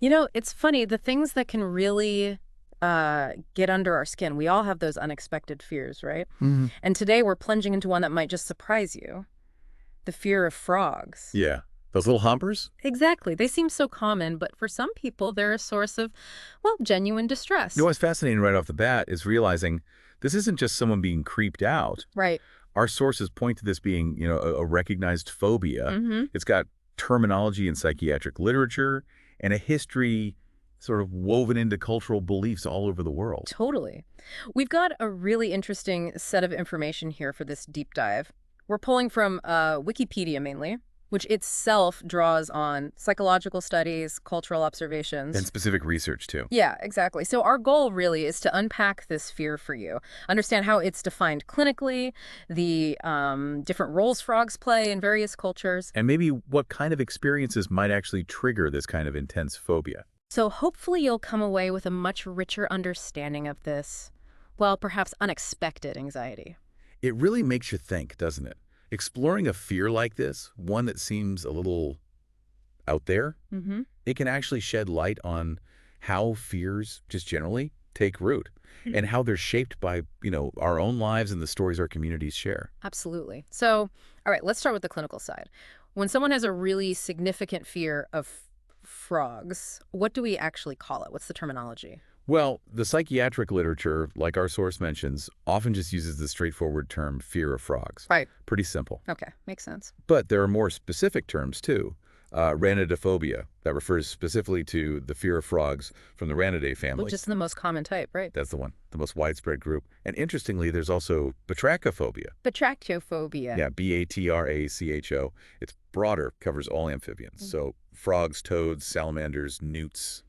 You know, it's funny, the things that can really get under our skin, we all have those unexpected fears, right? Hmm. And today we're plunging into one that might just surprise you, the fear of frogs. Yeah. Those little humpers? Exactly. They seem so common, but for some people, they're a source of, well, genuine You know distress. what's fascinating right off the bat is realizing this isn't just someone being creeped out. Right. Our sources point to this being, a recognized phobia. Mm-hmm. It's got terminology in psychiatric literature and a history sort of woven into cultural beliefs all over the world. Totally. We've got a really interesting set of information here for this deep dive. We're pulling from Wikipedia mainly, which itself draws on psychological studies, cultural And observations. specific research, too. Yeah, exactly. So our goal really is to unpack this fear for you, understand how it's defined clinically, the different roles frogs play in various cultures. And maybe what kind of experiences might actually trigger this kind of intense phobia. So hopefully you'll come away with a much richer understanding of this, well, perhaps unexpected anxiety. It really makes you think, doesn't it? Exploring a fear like this, one that seems a little out there, Mm-hmm. it can actually shed light on how fears just generally take root and how they're shaped by, our own lives and the stories our communities share. Absolutely. So, all right, let's start with the clinical side. When someone has a really significant fear of frogs, what do we actually call it? What's the terminology? Well, the psychiatric literature, like our source mentions, often just uses the straightforward term fear of frogs. Right. Pretty simple. Okay, makes sense. But there are more specific terms, too. Rhinidophobia, that refers specifically to the fear of frogs from the Ranidae Which family. is the most common type, right? That's the one, the most widespread group. And interestingly, there's also batrachophobia. Batrachophobia. Yeah, Batracho. It's broader, covers all amphibians. So frogs, toads, salamanders, newts,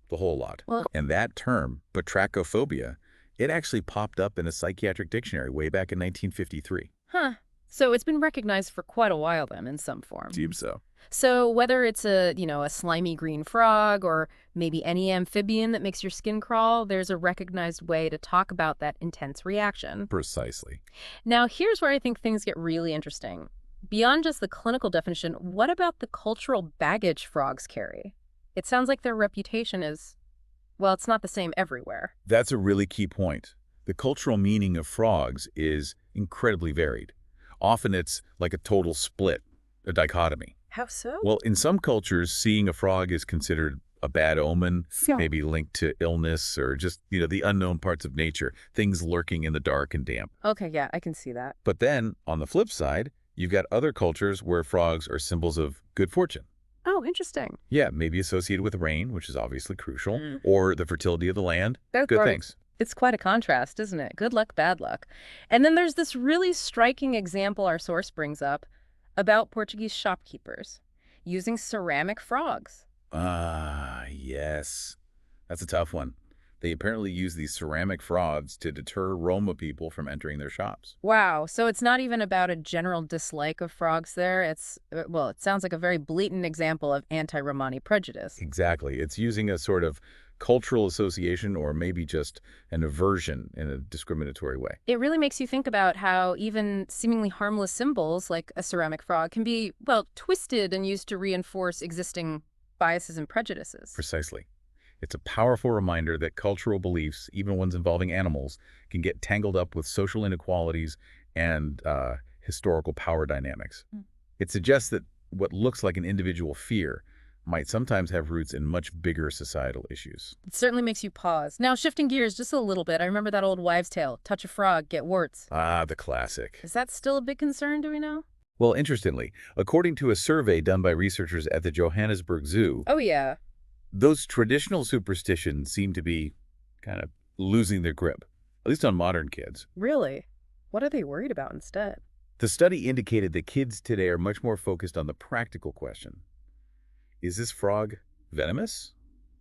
the whole lot. Well, And that term, batrachophobia, it actually popped up in a psychiatric dictionary way back in 1953. huh. So it's been recognized for quite a while then in some form. Seems so. So whether it's a slimy green frog or maybe any amphibian that makes your skin crawl, there's a recognized way to talk about that intense reaction. Precisely. Now, here's where I think things get really interesting. Beyond just the clinical definition, what about the cultural baggage frogs carry? It sounds like their reputation is, well, it's not the same everywhere. That's a really key point. The cultural meaning of frogs is incredibly varied. Often it's like a total split, a dichotomy. How so? Well, in some cultures, seeing a frog is considered a bad omen, Yeah. maybe linked to illness or just, the unknown parts of nature, things lurking in the dark and damp. Okay, yeah, I can see that. But then, on the flip side, you've got other cultures where frogs are symbols of good fortune. Oh, interesting. Yeah, maybe associated with rain, which is obviously crucial, Mm. or the fertility of the land. That's Good right. things. It's quite a contrast, isn't it? Good luck, bad luck. And then there's this really striking example our source brings up about Portuguese shopkeepers using ceramic frogs. Ah, yes. That's a tough one. They apparently use these ceramic frogs to deter Roma people from entering their shops. Wow, so it's not even about a general dislike of frogs there. Well, it sounds like a very blatant example of anti-Romani prejudice. Exactly. It's using a sort of cultural association or maybe just an aversion in a discriminatory way. It really makes you think about how even seemingly harmless symbols like a ceramic frog can be, well, twisted and used to reinforce existing biases and prejudices. Precisely. It's a powerful reminder that cultural beliefs, even ones involving animals, can get tangled up with social inequalities and historical power dynamics. Mm. It suggests that what looks like an individual fear might sometimes have roots in much bigger societal issues. It certainly makes you pause. Now, shifting gears just a little bit, I remember that old wives' tale, touch a frog, get warts. Ah, the classic. Is that still a big concern, do we know? Well, interestingly, according to a survey done by researchers at the Johannesburg Zoo, Oh, yeah. those traditional superstitions seem to be kind of losing their grip, at least on modern kids. Really? What are they worried about instead? The study indicated that kids today are much more focused on the practical question. Is this frog venomous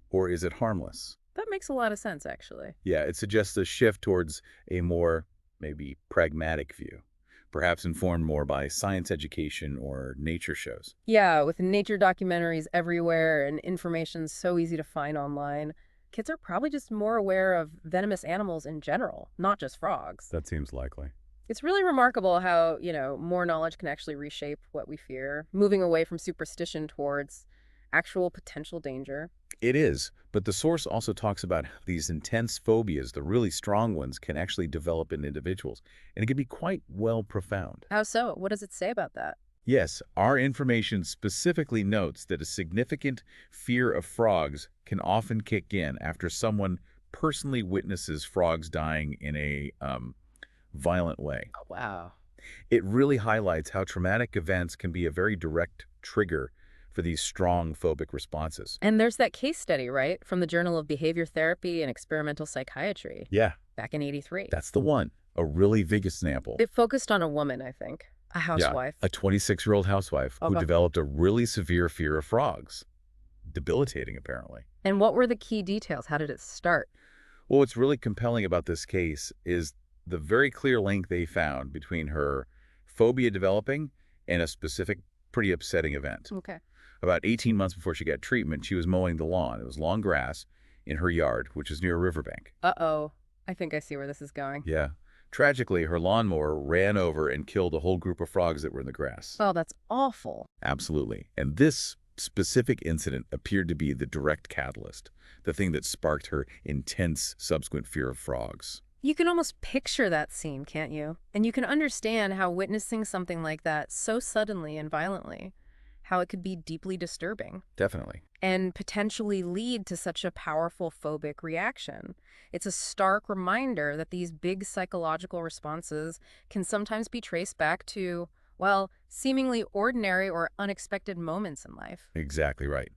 or is it harmless? That makes a lot of sense, actually. Yeah, it suggests a shift towards a more, maybe, pragmatic view, perhaps informed more by science education or nature shows. Yeah, with nature documentaries everywhere and information so easy to find online, kids are probably just more aware of venomous animals in general, not just frogs. That seems likely. It's really remarkable how, more knowledge can actually reshape what we fear, moving away from superstition towards actual potential danger. It is, but the source also talks about how these intense phobias, the really strong ones, can actually develop in individuals, and it can be quite well profound. How so? What does it say about that? Yes, our information specifically notes that a significant fear of frogs can often kick in after someone personally witnesses frogs dying in a violent way. Oh, wow. It really highlights how traumatic events can be a very direct trigger for these strong phobic responses. And there's that case study, right, from the Journal of Behavior Therapy and Experimental Psychiatry Yeah, back in '83. that's the one. A really big example. It focused on a woman, I think, a Yeah, housewife. a 26-year-old housewife who Okay. developed a really severe fear of frogs. Debilitating, apparently. And what were the key details? How did it start? Well, what's really compelling about this case is the very clear link they found between her phobia developing and a specific, pretty upsetting event. Okay. About 18 months before she got treatment, she was mowing the lawn. It was long grass in her yard, which is near a riverbank. Uh-oh. I think I see where this is going. Yeah. Tragically, her lawnmower ran over and killed a whole group of frogs that were in the grass. Oh, that's awful. Absolutely. And this specific incident appeared to be the direct catalyst, the thing that sparked her intense subsequent fear of frogs. You can almost picture that scene, can't you? And you can understand how witnessing something like that so suddenly and violently, how it could be deeply disturbing Definitely. and potentially lead to such a powerful phobic reaction. It's a stark reminder that these big psychological responses can sometimes be traced back to, well, seemingly ordinary or unexpected moments in life. Exactly right.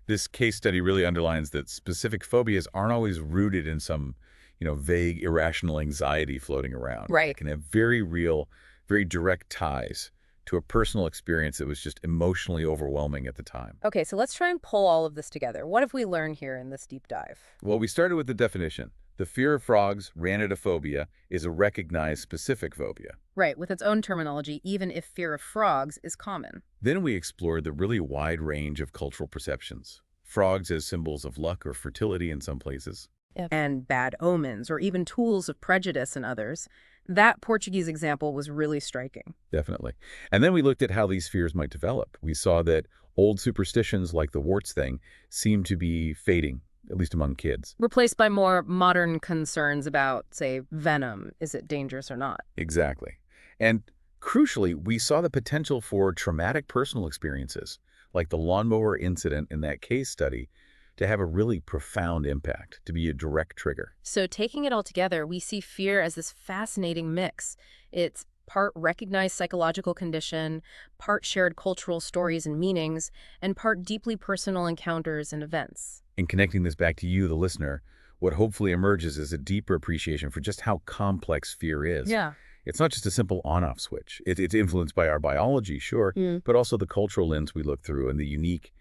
This case study really underlines that specific phobias aren't always rooted in some, vague, irrational anxiety floating around. They Right. can have very real, very direct ties to a personal experience that was just emotionally overwhelming at the time. Okay, so let's try and pull all of this together. What have we learned here in this deep dive? Well, we started with the definition. The fear of frogs, Ranidophobia, is a recognized specific phobia. Right, with its own terminology, even if fear of frogs is common. Then we explored the really wide range of cultural perceptions. Frogs as symbols of luck or fertility in some places. Yep. And bad omens, or even tools of prejudice in others. That Portuguese example was really striking. Definitely. And then we looked at how these fears might develop. We saw that old superstitions like the warts thing seem to be fading, at least among kids. Replaced by more modern concerns about, say, venom. Is it dangerous or not? Exactly. And crucially, we saw the potential for traumatic personal experiences, like the lawnmower incident in that case study, to have a really profound impact, to be a direct trigger. So taking it all together, we see fear as this fascinating mix. It's part recognized psychological condition, part shared cultural stories and meanings, and part deeply personal encounters and events. In connecting this back to you, the listener, what hopefully emerges is a deeper appreciation for just how complex fear is. Yeah. It's not just a simple on-off switch. It's influenced by our biology, sure, but also the cultural lens we look through and the unique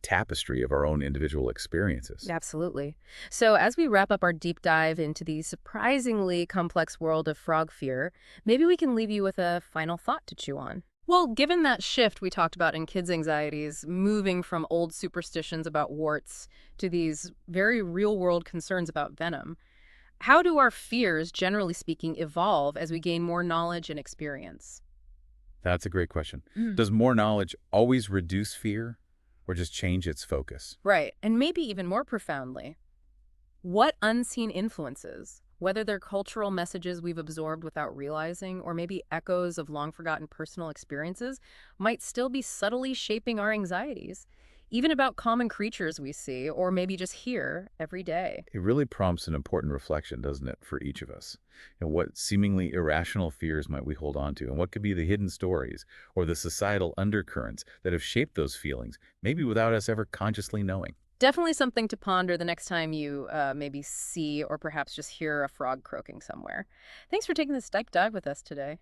tapestry of our own individual experiences. Absolutely. So as we wrap up our deep dive into the surprisingly complex world of frog fear, maybe we can leave you with a final thought to chew on. Well, given that shift we talked about in kids' anxieties, moving from old superstitions about warts to these very real-world concerns about venom, how do our fears, generally speaking, evolve as we gain more knowledge and experience? That's a great question. Does more knowledge always reduce fear or just change its focus? Right, and maybe even more profoundly, what unseen influences, whether they're cultural messages we've absorbed without realizing, or maybe echoes of long-forgotten personal experiences, might still be subtly shaping our anxieties, even about common creatures we see, or maybe just hear every day? It really prompts an important reflection, doesn't it, for each of us? And what seemingly irrational fears might we hold on to? And what could be the hidden stories or the societal undercurrents that have shaped those feelings, maybe without us ever consciously knowing? Definitely something to ponder the next time you maybe see or perhaps just hear a frog croaking somewhere. Thanks for taking this deep dive with us today.